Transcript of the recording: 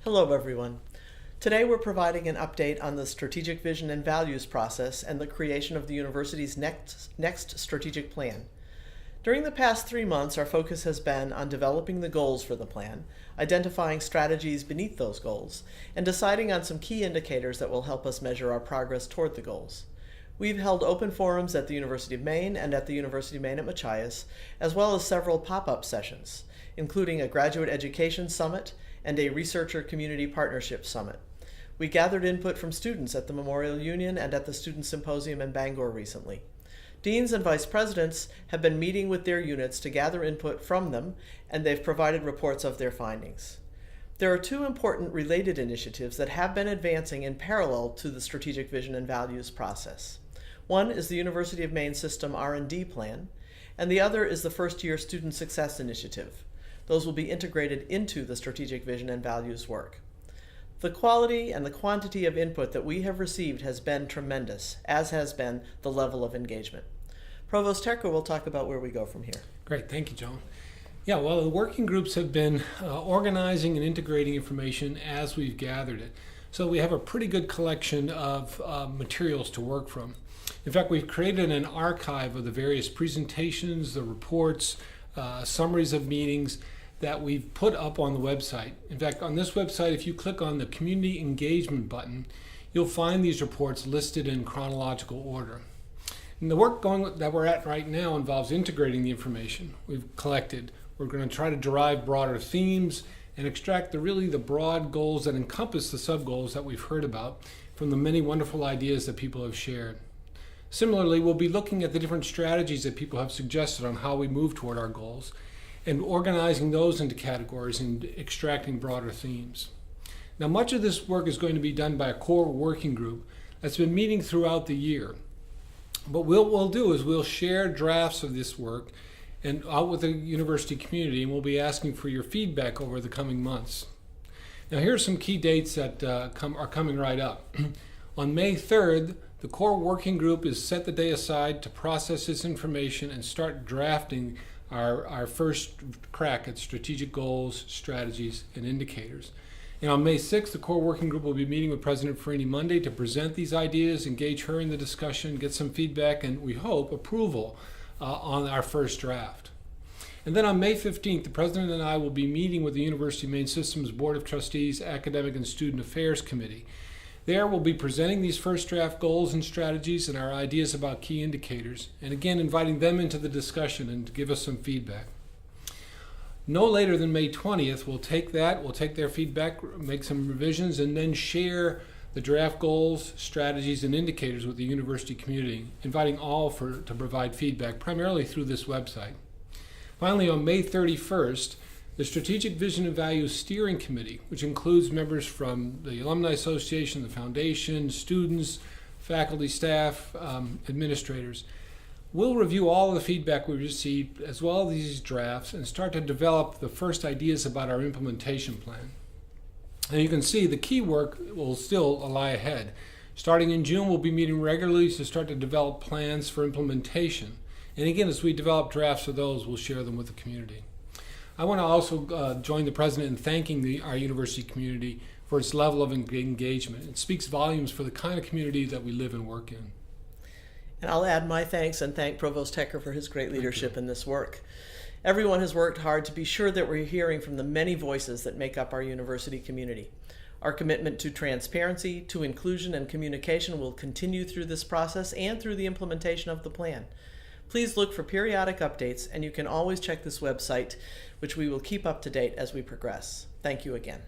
Hello everyone. Today we're providing an update on the strategic vision and values process and the creation of the university's next strategic plan. During the past 3 months, our focus has been on developing the goals for the plan, identifying strategies beneath those goals, and deciding on some key indicators that will help us measure our progress toward the goals. We've held open forums at the University of Maine and at the University of Maine at Machias, as well as several pop-up sessions, including a graduate education summit and a researcher community partnership summit. We gathered input from students at the Memorial Union and at the Student Symposium in Bangor recently. Deans and vice presidents have been meeting with their units to gather input from them, and they've provided reports of their findings. There are 2 important related initiatives that have been advancing in parallel to the strategic vision and values process. One is the University of Maine System R&D Plan, and the other is the first-year Student Success Initiative. Those will be integrated into the strategic vision and values work. The quality and the quantity of input that we have received has been tremendous, as has been the level of engagement. Provost Tecker will talk about where we go from here. Great, thank you, Joan. Yeah, well, the working groups have been organizing and integrating information as we've gathered it. So we have a pretty good collection of materials to work from. In fact, we've created an archive of the various presentations, the reports, summaries of meetings that we've put up on the website. In fact, on this website, if you click on the community engagement button, you'll find these reports listed in chronological order. And the work that we're at right now involves integrating the information we've collected. We're going to try to derive broader themes and extract the broad goals that encompass the sub-goals that we've heard about from the many wonderful ideas that people have shared. Similarly, we'll be looking at the different strategies that people have suggested on how we move toward our goals and organizing those into categories and extracting broader themes. Now, much of this work is going to be done by a core working group that's been meeting throughout the year. But what we'll do is we'll share drafts of this work and out with the university community, and we'll be asking for your feedback over the coming months. Now, here are some key dates that are coming right up. On May 3rd, the core working group is set the day aside to process this information and start drafting our first crack at strategic goals, strategies, and indicators. And on May 6th, the core working group will be meeting with President Ferrini-Mundy to present these ideas, engage her in the discussion, get some feedback, and we hope approval on our first draft. And then on May 15th, the President and I will be meeting with the University of Maine System's Board of Trustees, Academic and Student Affairs Committee. There we'll be presenting these first draft goals and strategies and our ideas about key indicators, and again inviting them into the discussion and to give us some feedback. No later than May 20th, we'll take their feedback, make some revisions, and then share the draft goals, strategies, and indicators with the university community, inviting all to provide feedback, primarily through this website. Finally, on May 31st, the Strategic Vision and Values Steering Committee, which includes members from the Alumni Association, the Foundation, students, faculty, staff, administrators, will review all of the feedback we received as well as these drafts and start to develop the first ideas about our implementation plan. And you can see the key work will still lie ahead. Starting in June, we'll be meeting regularly to start to develop plans for implementation. And again, as we develop drafts of those, we'll share them with the community. I want to also join the President in thanking our university community for its level of engagement. It speaks volumes for the kind of community that we live and work in. And I'll add my thanks and thank Provost Tecker for his great leadership in this work. Everyone has worked hard to be sure that we're hearing from the many voices that make up our university community. Our commitment to transparency, to inclusion, and communication will continue through this process and through the implementation of the plan. Please look for periodic updates, and you can always check this website, which we will keep up to date as we progress. Thank you again.